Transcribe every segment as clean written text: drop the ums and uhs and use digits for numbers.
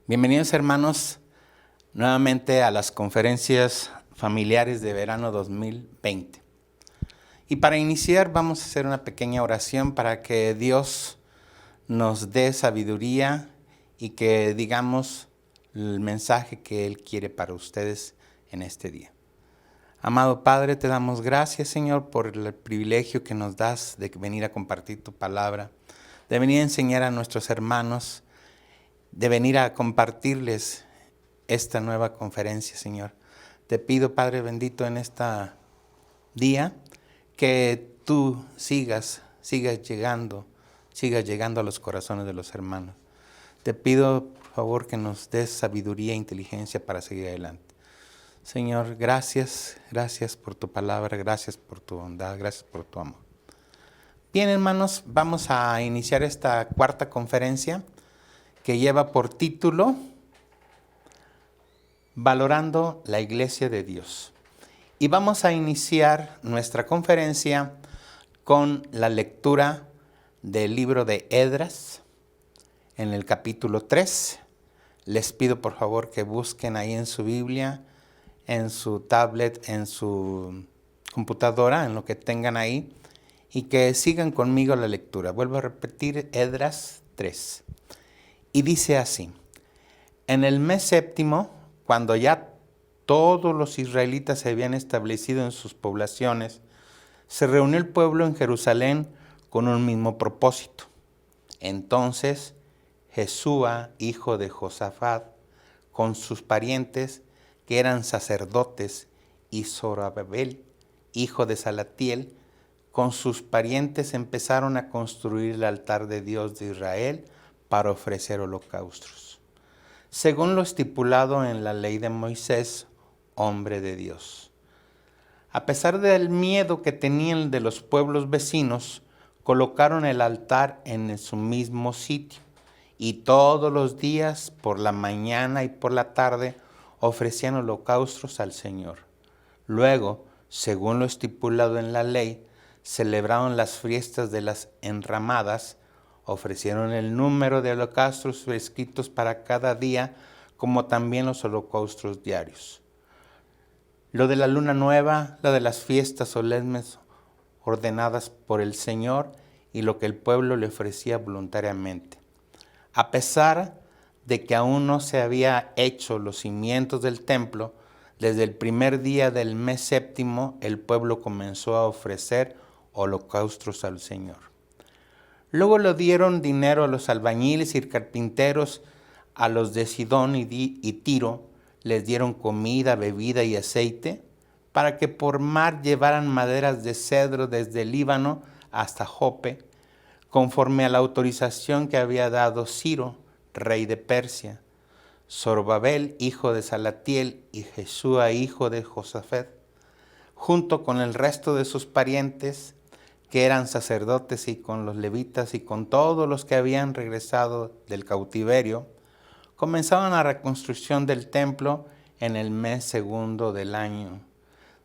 Bienvenidos hermanos nuevamente a las conferencias familiares de verano 2020. Y para iniciar vamos a hacer una pequeña oración para que Dios nos dé sabiduría y que digamos el mensaje que Él quiere para ustedes en este día. Amado Padre, te damos gracias, Señor, por el privilegio que nos das de venir a compartir tu palabra, de venir a enseñar a nuestros hermanos, de venir a compartirles esta nueva conferencia, Señor. Te pido, Padre bendito, en este día, que tú sigas llegando a los corazones de los hermanos. Te pido, por favor, que nos des sabiduría e inteligencia para seguir adelante. Señor, gracias por tu palabra, gracias por tu bondad, gracias por tu amor. Bien, hermanos, vamos a iniciar esta cuarta conferencia que lleva por título Valorando la Iglesia de Dios. Y vamos a iniciar nuestra conferencia con la lectura del libro de Esdras en el capítulo 3. Les pido por favor que busquen ahí en su Biblia, en su tablet, en su computadora, en lo que tengan ahí, y que sigan conmigo la lectura. Vuelvo a repetir, Esdras 3. Y dice así: en el mes séptimo, cuando ya todos los israelitas se habían establecido en sus poblaciones, se reunió el pueblo en Jerusalén con un mismo propósito. Entonces Jesúa, hijo de Josafat, con sus parientes que eran sacerdotes, y Zorobabel, hijo de Salatiel, con sus parientes empezaron a construir el altar de Dios de Israel para ofrecer holocaustos, según lo estipulado en la ley de Moisés, hombre de Dios. A pesar del miedo que tenían de los pueblos vecinos, colocaron el altar en su mismo sitio, y todos los días, por la mañana y por la tarde, ofrecían holocaustos al Señor. Luego, según lo estipulado en la ley, celebraron las fiestas de las enramadas, ofrecieron el número de holocaustos prescritos para cada día, como también los holocaustos diarios. Lo de la luna nueva, lo de las fiestas solemnes ordenadas por el Señor y lo que el pueblo le ofrecía voluntariamente. A pesar de que aún no se había hecho los cimientos del templo, desde el primer día del mes séptimo el pueblo comenzó a ofrecer holocaustos al Señor. Luego le dieron dinero a los albañiles y carpinteros, a los de Sidón y Tiro, les dieron comida, bebida y aceite, para que por mar llevaran maderas de cedro desde el Líbano hasta Jope, conforme a la autorización que había dado Ciro, rey de Persia. Zorobabel, hijo de Salatiel, y Jesúa, hijo de Josafat, junto con el resto de sus parientes, que eran sacerdotes, y con los levitas y con todos los que habían regresado del cautiverio, comenzaban la reconstrucción del templo en el mes segundo del año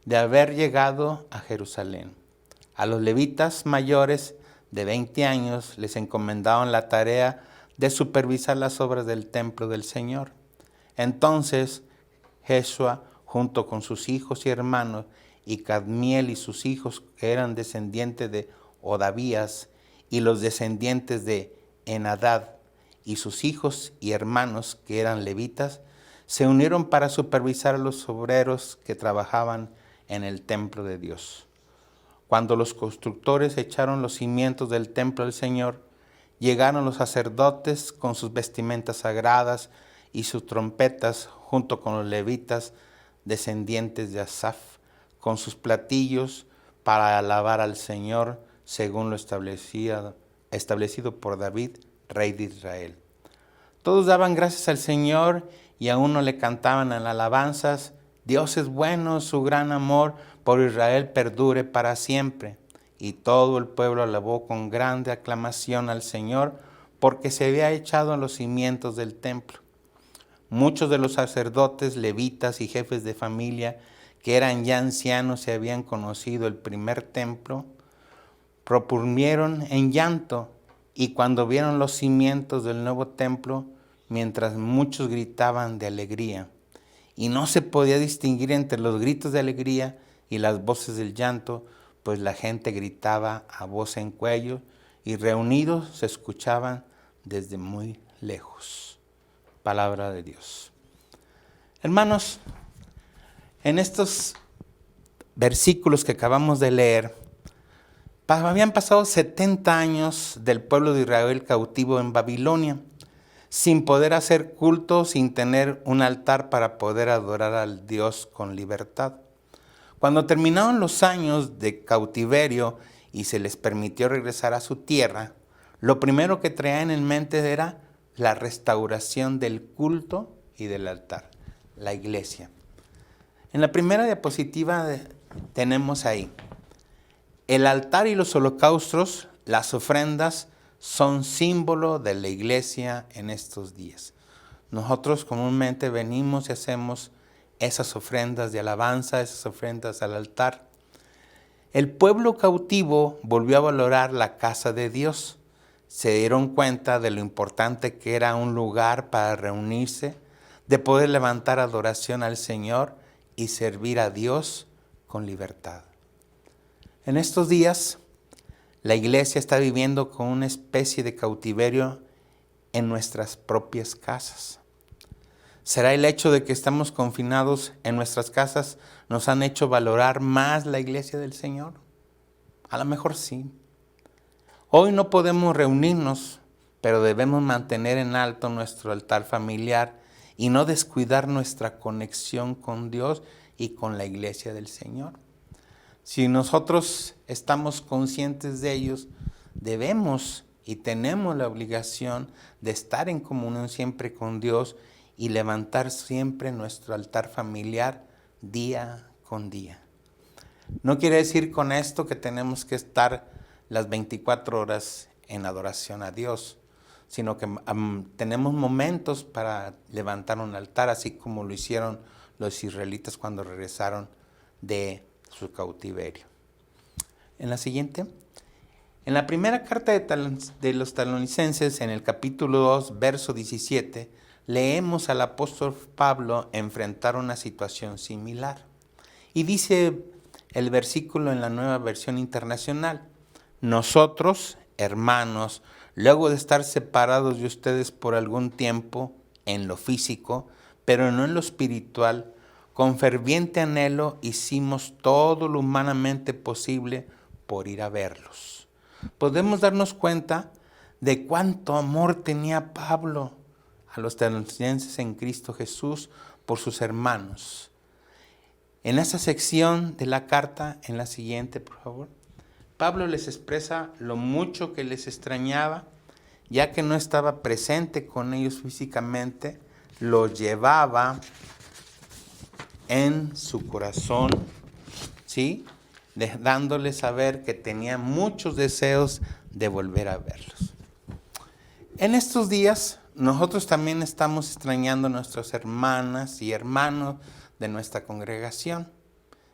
de haber llegado a Jerusalén. A los levitas mayores de 20 años les encomendaron la tarea de supervisar las obras del templo del Señor. Entonces Jesúa, junto con sus hijos y hermanos, y Cadmiel y sus hijos, que eran descendientes de Odavías, y los descendientes de Enadad, y sus hijos y hermanos, que eran levitas, se unieron para supervisar a los obreros que trabajaban en el templo de Dios. Cuando los constructores echaron los cimientos del templo del Señor, llegaron los sacerdotes con sus vestimentas sagradas y sus trompetas, junto con los levitas descendientes de Asaf, con sus platillos para alabar al Señor, según lo establecido por David, rey de Israel. Todos daban gracias al Señor, y a uno le cantaban en alabanzas: Dios es bueno, su gran amor por Israel perdure para siempre. Y todo el pueblo alabó con grande aclamación al Señor, porque se había echado en los cimientos del templo. Muchos de los sacerdotes, levitas y jefes de familia, que eran ya ancianos y habían conocido el primer templo, propurnieron en llanto, y cuando vieron los cimientos del nuevo templo, mientras muchos gritaban de alegría. Y no se podía distinguir entre los gritos de alegría y las voces del llanto, pues la gente gritaba a voz en cuello y reunidos se escuchaban desde muy lejos. Palabra de Dios. Hermanos, en estos versículos que acabamos de leer, habían pasado 70 años del pueblo de Israel cautivo en Babilonia, sin poder hacer culto, sin tener un altar para poder adorar al Dios con libertad. Cuando terminaron los años de cautiverio y se les permitió regresar a su tierra, lo primero que traían en mente era la restauración del culto y del altar, la iglesia. En la primera diapositiva tenemos ahí, el altar y los holocaustos, las ofrendas, son símbolo de la iglesia en estos días. Nosotros comúnmente venimos y hacemos esas ofrendas de alabanza, esas ofrendas al altar. El pueblo cautivo volvió a valorar la casa de Dios. Se dieron cuenta de lo importante que era un lugar para reunirse, de poder levantar adoración al Señor y servir a Dios con libertad. En estos días, la iglesia está viviendo con una especie de cautiverio en nuestras propias casas. ¿Será el hecho de que estamos confinados en nuestras casas nos han hecho valorar más la iglesia del Señor? A lo mejor sí. Hoy no podemos reunirnos, pero debemos mantener en alto nuestro altar familiar y no descuidar nuestra conexión con Dios y con la iglesia del Señor. Si nosotros estamos conscientes de ellos, debemos y tenemos la obligación de estar en comunión siempre con Dios y levantar siempre nuestro altar familiar día con día. No quiere decir con esto que tenemos que estar las 24 horas en adoración a Dios, sino que tenemos momentos para levantar un altar, así como lo hicieron los israelitas cuando regresaron de su cautiverio. En la siguiente, en la primera carta de los Tesalonicenses, en el capítulo 2, verso 17, leemos al apóstol Pablo enfrentar una situación similar. Y dice el versículo en la Nueva Versión Internacional: nosotros, hermanos, luego de estar separados de ustedes por algún tiempo en lo físico, pero no en lo espiritual, con ferviente anhelo hicimos todo lo humanamente posible por ir a verlos. Podemos darnos cuenta de cuánto amor tenía Pablo a los tesalonicenses en Cristo Jesús por sus hermanos. En esa sección de la carta, en la siguiente, por favor, Pablo les expresa lo mucho que les extrañaba, ya que no estaba presente con ellos físicamente, los llevaba en su corazón, ¿sí? Dándoles saber que tenía muchos deseos de volver a verlos. En estos días, nosotros también estamos extrañando a nuestras hermanas y hermanos de nuestra congregación.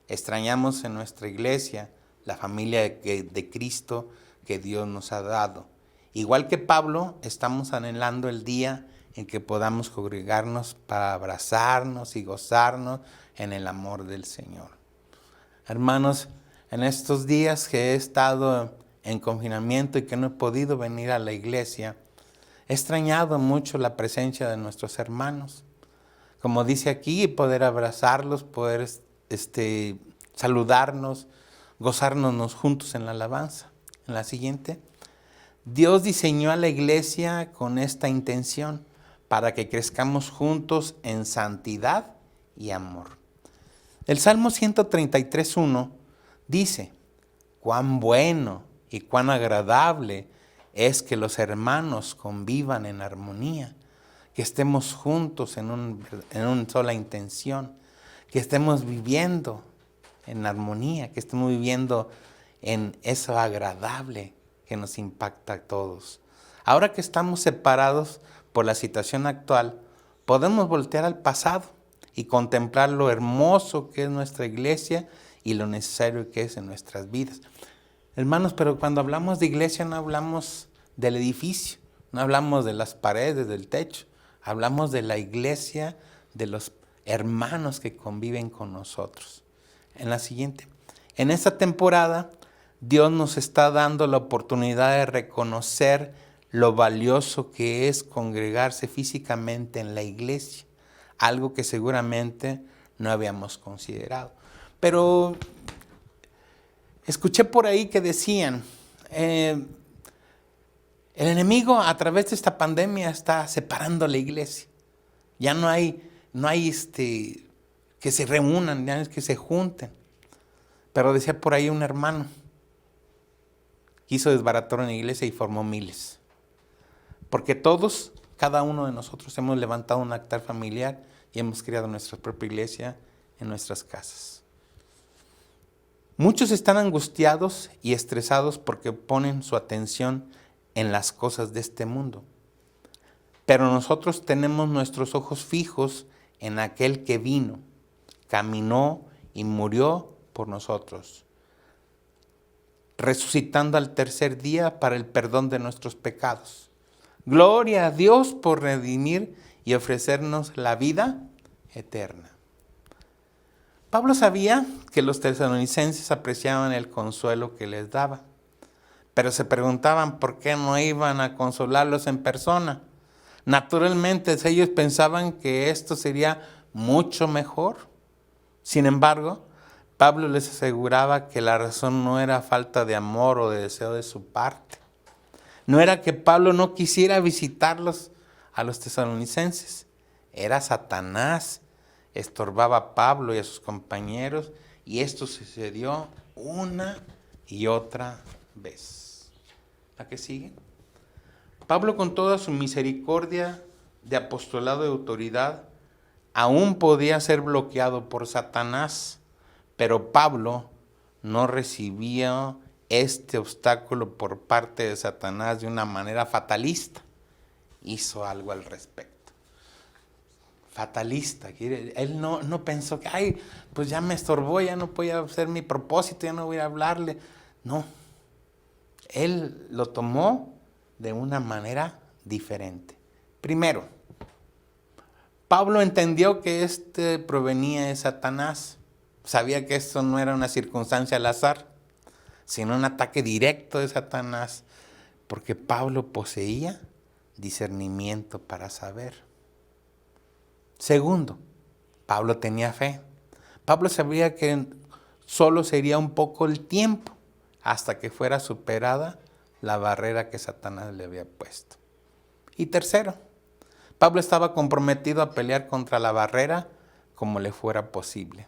Extrañamos en nuestra iglesia la familia de Cristo que Dios nos ha dado. Igual que Pablo, estamos anhelando el día en que podamos congregarnos para abrazarnos y gozarnos en el amor del Señor. Hermanos, en estos días que he estado en confinamiento y que no he podido venir a la iglesia, he extrañado mucho la presencia de nuestros hermanos. Como dice aquí, poder abrazarlos, poder saludarnos, gozarnos juntos en la alabanza. En la siguiente, Dios diseñó a la iglesia con esta intención, para que crezcamos juntos en santidad y amor. El Salmo 133:1 dice: cuán bueno y cuán agradable es que los hermanos convivan en armonía, que estemos juntos en una sola intención, que estemos viviendo en armonía, que estemos viviendo en eso agradable que nos impacta a todos. Ahora que estamos separados por la situación actual, podemos voltear al pasado y contemplar lo hermoso que es nuestra iglesia y lo necesario que es en nuestras vidas. Hermanos, pero cuando hablamos de iglesia no hablamos del edificio, no hablamos de las paredes, del techo, Hablamos de la iglesia, de los hermanos que conviven con nosotros. En la siguiente. En esta temporada, Dios nos está dando la oportunidad de reconocer lo valioso que es congregarse físicamente en la iglesia. Algo que seguramente no habíamos considerado. Pero escuché por ahí que decían, el enemigo a través de esta pandemia está separando la iglesia. Ya no hay que se reúnan, ya es que se junten. Pero decía por ahí un hermano, quiso desbaratar una iglesia y formó miles. Porque todos, cada uno de nosotros hemos levantado un altar familiar y hemos creado nuestra propia iglesia en nuestras casas. Muchos están angustiados y estresados porque ponen su atención en las cosas de este mundo. Pero nosotros tenemos nuestros ojos fijos en aquel que vino, caminó y murió por nosotros, resucitando al tercer día para el perdón de nuestros pecados. Gloria a Dios por redimir y ofrecernos la vida eterna. Pablo sabía que los tesalonicenses apreciaban el consuelo que les daba, pero se preguntaban por qué no iban a consolarlos en persona. Naturalmente, ellos pensaban que esto sería mucho mejor. Sin embargo, Pablo les aseguraba que la razón no era falta de amor o de deseo de su parte. No era que Pablo no quisiera visitarlos a los tesalonicenses. Era Satanás. Estorbaba a Pablo y a sus compañeros, y esto sucedió una y otra vez. ¿La que sigue? Pablo, con toda su misericordia de apostolado y autoridad, aún podía ser bloqueado por Satanás, pero Pablo no recibía este obstáculo por parte de Satanás de una manera fatalista. Hizo algo al respecto. Fatalista. Él no pensó que, pues ya me estorbó, ya no voy a hacer mi propósito, ya no voy a hablarle. No. Él lo tomó de una manera diferente. Primero, Pablo entendió que provenía de Satanás. Sabía que esto no era una circunstancia al azar, sino un ataque directo de Satanás, porque Pablo poseía discernimiento para saber. Segundo, Pablo tenía fe. Pablo sabía que solo sería un poco el tiempo hasta que fuera superada la barrera que Satanás le había puesto. Y tercero, Pablo estaba comprometido a pelear contra la barrera como le fuera posible.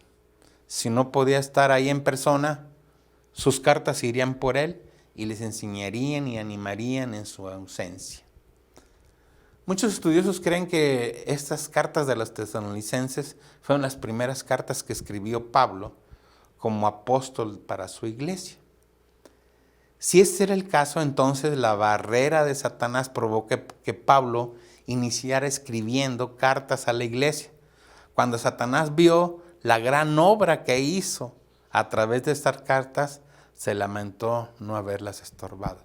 Si no podía estar ahí en persona, sus cartas irían por él y les enseñarían y animarían en su ausencia. Muchos estudiosos creen que estas cartas de los tesalonicenses fueron las primeras cartas que escribió Pablo como apóstol para su iglesia. Si este era el caso, entonces la barrera de Satanás provocó que Pablo iniciara escribiendo cartas a la iglesia. Cuando Satanás vio la gran obra que hizo a través de estas cartas, se lamentó no haberlas estorbado.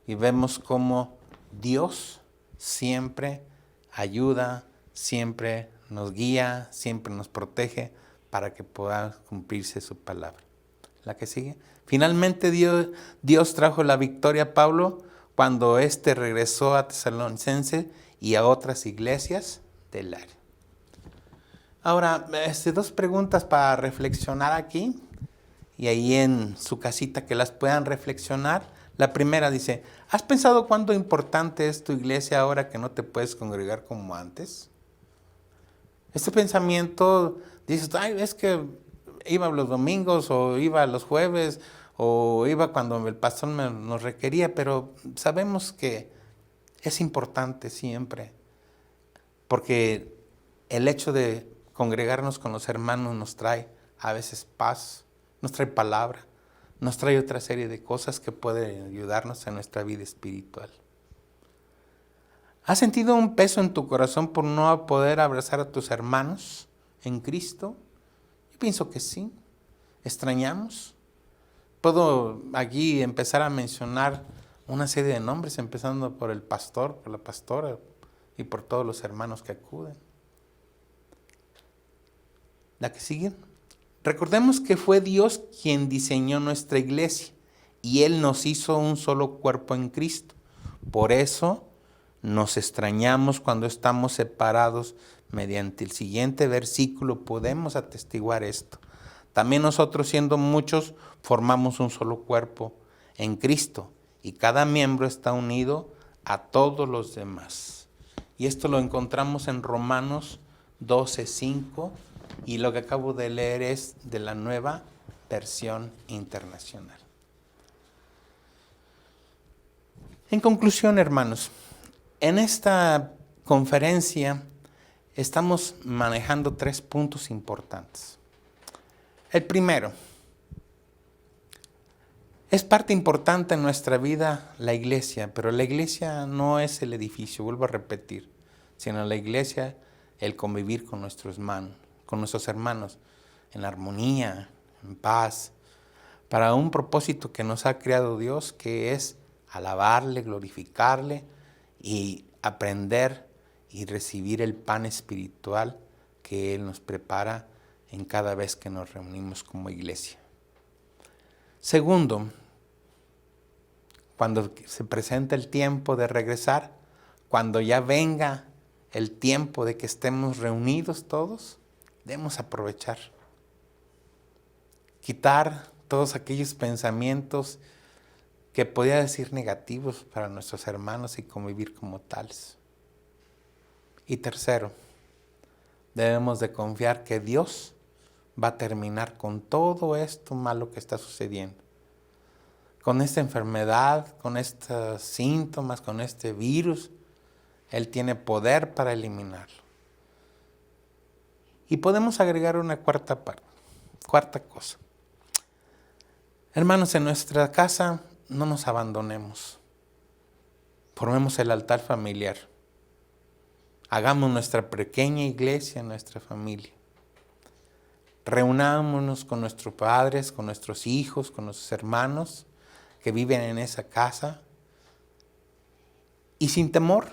Y vemos cómo Dios siempre ayuda, siempre nos guía, siempre nos protege para que pueda cumplirse su palabra. La que sigue. Finalmente Dios trajo la victoria a Pablo cuando éste regresó a Tesalonicense y a otras iglesias del área. Ahora, dos preguntas para reflexionar aquí y ahí en su casita que las puedan reflexionar. La primera dice, ¿has pensado cuánto importante es tu iglesia ahora que no te puedes congregar como antes? Este pensamiento, dices, es que iba los domingos o iba los jueves o iba cuando el pastor nos requería, pero sabemos que es importante siempre, porque el hecho de congregarnos con los hermanos nos trae a veces paz, nos trae palabra, nos trae otra serie de cosas que pueden ayudarnos en nuestra vida espiritual. ¿Has sentido un peso en tu corazón por no poder abrazar a tus hermanos en Cristo? Yo pienso que sí. ¿Extrañamos? Puedo aquí empezar a mencionar una serie de nombres, empezando por el pastor, por la pastora. y por todos los hermanos que acuden. La que sigue. Recordemos que fue Dios quien diseñó nuestra iglesia y Él nos hizo un solo cuerpo en Cristo. Por eso nos extrañamos cuando estamos separados. Mediante el siguiente versículo podemos atestiguar esto. También nosotros, siendo muchos, formamos un solo cuerpo en Cristo y cada miembro está unido a todos los demás. Y esto lo encontramos en Romanos 12:5 y lo que acabo de leer es de la Nueva Versión Internacional. En conclusión, hermanos, en esta conferencia estamos manejando 3 puntos importantes. El primero, es parte importante en nuestra vida la iglesia, pero la iglesia no es el edificio, vuelvo a repetir, sino la iglesia, el convivir con nuestros hermanos, en armonía, en paz, para un propósito que nos ha creado Dios, que es alabarle, glorificarle y aprender y recibir el pan espiritual que Él nos prepara en cada vez que nos reunimos como iglesia. Segundo, cuando se presenta el tiempo de regresar, cuando ya venga el tiempo de que estemos reunidos todos, debemos aprovechar. Quitar todos aquellos pensamientos que podía decir negativos para nuestros hermanos y convivir como tales. Y tercero, debemos de confiar que Dios va a terminar con todo esto malo que está sucediendo. Con esta enfermedad, con estos síntomas, con este virus, Él tiene poder para eliminarlo. Y podemos agregar una cuarta cosa. Hermanos, en nuestra casa no nos abandonemos. Formemos el altar familiar. Hagamos nuestra pequeña iglesia, nuestra familia. Reunámonos con nuestros padres, con nuestros hijos, con nuestros hermanos que viven en esa casa. Y sin temor,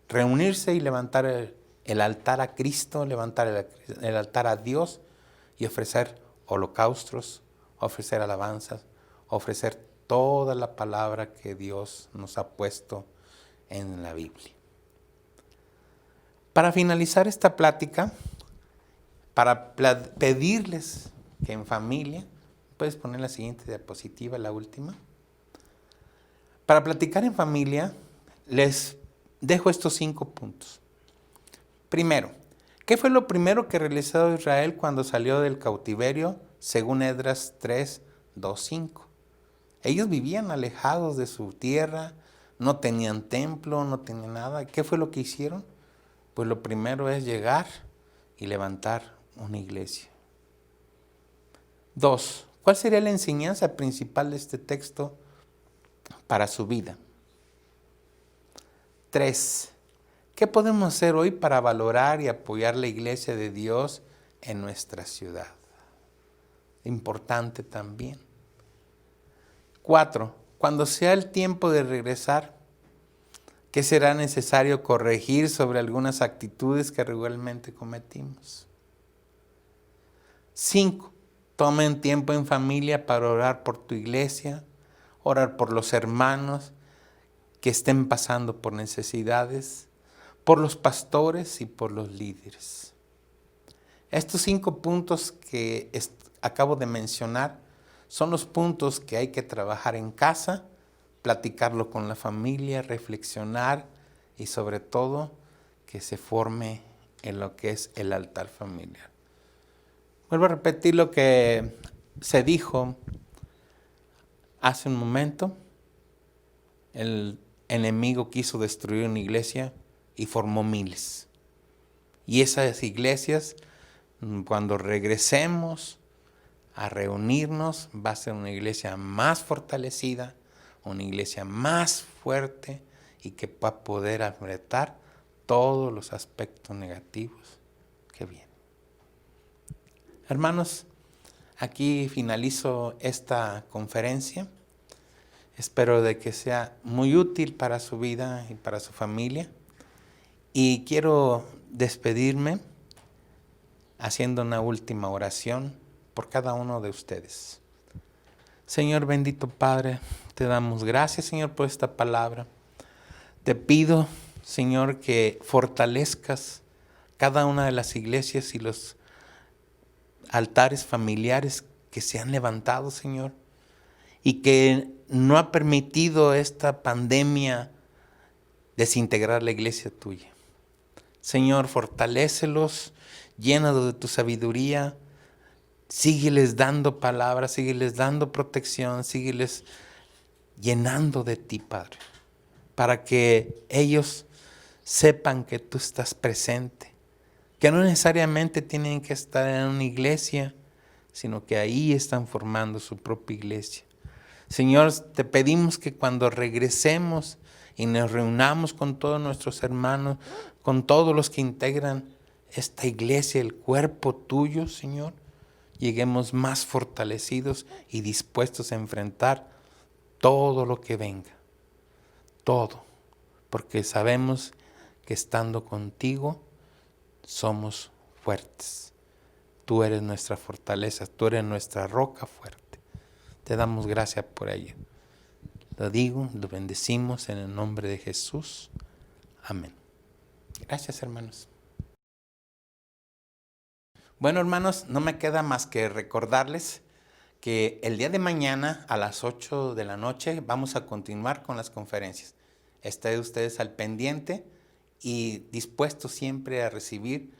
reunirse y levantar el altar a Cristo, levantar el altar a Dios y ofrecer holocaustos, ofrecer alabanzas, ofrecer toda la palabra que Dios nos ha puesto en la Biblia. Para finalizar esta plática, para pedirles que en familia, puedes poner la siguiente diapositiva, la última. Para platicar en familia, les dejo estos 5 puntos. Primero, ¿qué fue lo primero que realizó Israel cuando salió del cautiverio? Según Esdras 3:2-5. Ellos vivían alejados de su tierra, no tenían templo, no tenían nada. ¿Qué fue lo que hicieron? Pues lo primero es llegar y levantar una iglesia. 2. ¿Cuál sería la enseñanza principal de este texto para su vida? 3. ¿Qué podemos hacer hoy para valorar y apoyar la iglesia de Dios en nuestra ciudad? Importante también. 4. Cuando sea el tiempo de regresar, ¿qué será necesario corregir sobre algunas actitudes que regularmente cometimos? 5. Tomen tiempo en familia para orar por tu iglesia, orar por los hermanos que estén pasando por necesidades, por los pastores y por los líderes. Estos 5 puntos que acabo de mencionar son los puntos que hay que trabajar en casa, platicarlo con la familia, reflexionar y sobre todo que se forme en lo que es el altar familiar. Vuelvo a repetir lo que se dijo hace un momento. El enemigo quiso destruir una iglesia y formó miles. Y esas iglesias, cuando regresemos a reunirnos, va a ser una iglesia más fortalecida, una iglesia más fuerte y que va a poder enfrentar todos los aspectos negativos que vienen. Hermanos, aquí finalizo esta conferencia. Espero de que sea muy útil para su vida y para su familia. Y quiero despedirme haciendo una última oración por cada uno de ustedes. Señor bendito Padre, te damos gracias, Señor, por esta palabra. Te pido, Señor, que fortalezcas cada una de las iglesias y los altares familiares que se han levantado, Señor, y que no ha permitido esta pandemia desintegrar la iglesia tuya. Señor, fortalécelos, llénalos de tu sabiduría, sígueles dando palabras, sígueles dando protección, sígueles llenando de ti, Padre, para que ellos sepan que tú estás presente, que no necesariamente tienen que estar en una iglesia, sino que ahí están formando su propia iglesia. Señor, te pedimos que cuando regresemos y nos reunamos con todos nuestros hermanos, con todos los que integran esta iglesia, el cuerpo tuyo, Señor, lleguemos más fortalecidos y dispuestos a enfrentar todo lo que venga. Todo. Porque sabemos que estando contigo somos fuertes. Tú eres nuestra fortaleza, tú eres nuestra roca fuerte. Te damos gracias por ello. Lo digo, lo bendecimos en el nombre de Jesús. Amén. Gracias, hermanos. Bueno, hermanos, no me queda más que recordarles que el día de mañana a las 8 de la noche vamos a continuar con las conferencias. Estén ustedes al pendiente y dispuestos siempre a recibir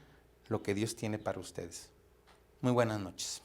lo que Dios tiene para ustedes. Muy buenas noches.